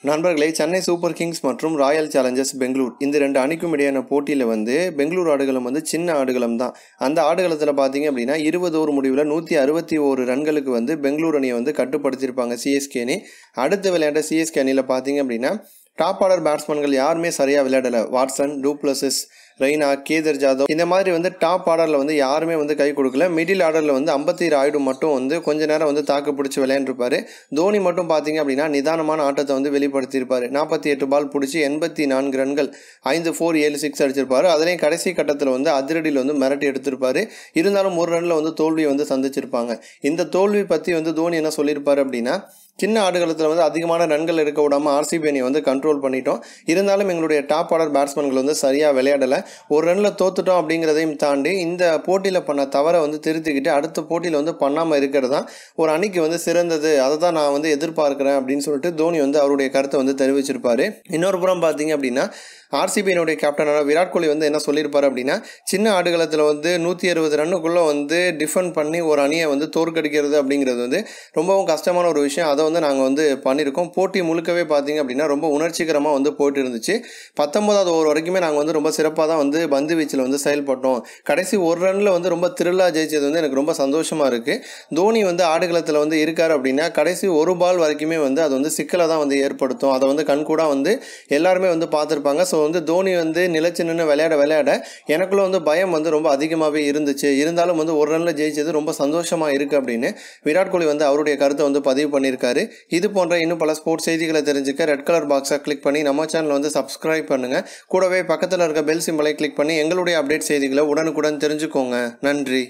நண்பர்களே, Chennai super Kings மற்றும் Royal Challengers Bangalore இந்த ரெண்டு அணிக்கும் இடையான போட்டியில் பெங்களூர் ஆடுகளம் சின்ன ஆடுகளம் தான். அந்த ஆடுகளத்தில் பார்த்தீங்க அப்படின்னா 20 ஓவர் முடிவில் 161 ரன்களுக்கு பெங்களூர் அணியை கட்டுப்படுத்தியிருப்பாங்க சிஎஸ்கே அணி. அடுத்து விளையாண்ட சிஎஸ்கே அணியில் பார்த்தீங்க அப்படின்னா டாப் ஆர்டர் பேட்ஸ்மேன்கள் யாருமே சரியாக விளையாடலை. வாட்சன், டூப்ளசிஸ், ரெய்னா, கேதர் ஜாதவ் இந்த மாதிரி டாப் ஆர்டரில் யாருமே கை கொடுக்கல. மிடில் ஆர்டரில் அம்பத்தி ராயுடு மட்டும் கொஞ்ச நேரம் தாக்கு பிடிச்சி விளையாண்டுருப்பாரு. தோனி மட்டும் பார்த்தீங்க அப்படின்னா நிதானமான ஆட்டத்தை வெளிப்படுத்தியிருப்பார். 48 பால் பிடிச்சி 84 ரன்கள், 5 4 7 6 அடிச்சிருப்பாரு. அதுலேயும் கடைசி கட்டத்தில் அதிரடியில் மிரட்டி எடுத்திருப்பாரு. இருந்தாலும் ஒரு ரனில் தோல்வியை சந்திச்சிருப்பாங்க. இந்த தோல்வி பற்றி தோனி என்ன சொல்லியிருப்பாரு அப்படின்னா, சின்ன ஆடுகளத்தில் அதிகமான ரன்கள் எடுக்க விடாமல் ஆர்சிபி அணியை கண்ட்ரோல் பண்ணிட்டோம். இருந்தாலும் எங்களுடைய டாப் ஆர்டர் பேட்ஸ்மேன்கள் சரியாக விளையாடலை. ஒரு ரனில் தோத்துட்டோம் அப்படிங்கிறதையும் தாண்டி இந்த போட்டியில் பண்ண தவறை திருத்திக்கிட்டு அடுத்த போட்டியில் பண்ணாமல் இருக்கிறது தான் ஒரு அணிக்கு சிறந்தது. அதை தான் நான் எதிர்பார்க்குறேன் அப்படின்னு சொல்லிட்டு தோனி அவருடைய கருத்தை தெரிவிச்சிருப்பாரு. இன்னொரு புறம் பார்த்தீங்க அப்படின்னா ஆர்சிபியினுடைய கேப்டனான விராட் கோலி என்ன சொல்லியிருப்பார் அப்படின்னா, சின்ன ஆடுகளத்தில் 160 ரன்னுக்குள்ளே டிஃபெண்ட் பண்ணி ஒரு அணியை தோற்கடிக்கிறது அப்படிங்கிறது ரொம்பவும் கஷ்டமான ஒரு விஷயம். அதை நாங்கள் பண்ணியிருக்கோம். போட்டி முழுக்கவே பார்த்தீங்க அப்படின்னா ரொம்ப உணர்ச்சிகரமாக போயிட்டு இருந்துச்சு. 19வது ஓவர் வரைக்குமே நாங்கள் ரொம்ப சிறப்பாக தான் பந்து வீச்சில் செயல்பட்டோம். கடைசி ஒரு ரனில் ரொம்ப த்ரில்லாக ஜெயிச்சது எனக்கு ரொம்ப சந்தோஷமாக இருக்குது. தோனி ஆடுகளத்தில் இருக்கார் அப்படின்னா கடைசி ஒரு பால் வரைக்குமே அது சிக்கலை தான் ஏற்படுத்தும். அதை கண்கூடா எல்லாருமே பார்த்துருப்பாங்க. ஸோ தோனி நிலைச்சு நின்று விளையாட எனக்குள்ள பயம் ரொம்ப அதிகமாகவே இருந்துச்சு. இருந்தாலும் ஒரு ரனில் ஜெயிச்சது ரொம்ப சந்தோஷமாக இருக்குது அப்படின்னு விராட் கோலி அவருடைய கருத்தை பதிவு பண்ணியிருக்காரு. இது போன்ற இன்னும் பல ஸ்போர்ட்ஸ் செய்திகளை தெரிஞ்சுக்க ரெட் கலர் பாக்ஸை கிளிக் பண்ணி நம்ம சேனலை சப்ஸ்கிரைப் பண்ணுங்கள். கூடவே பக்கத்தில் இருக்க பெல் சிம்பலை கிளிக் பண்ணி எங்களுடைய அப்டேட் செய்திகளை உடனுக்குடன் தெரிஞ்சுக்கோங்க. நன்றி.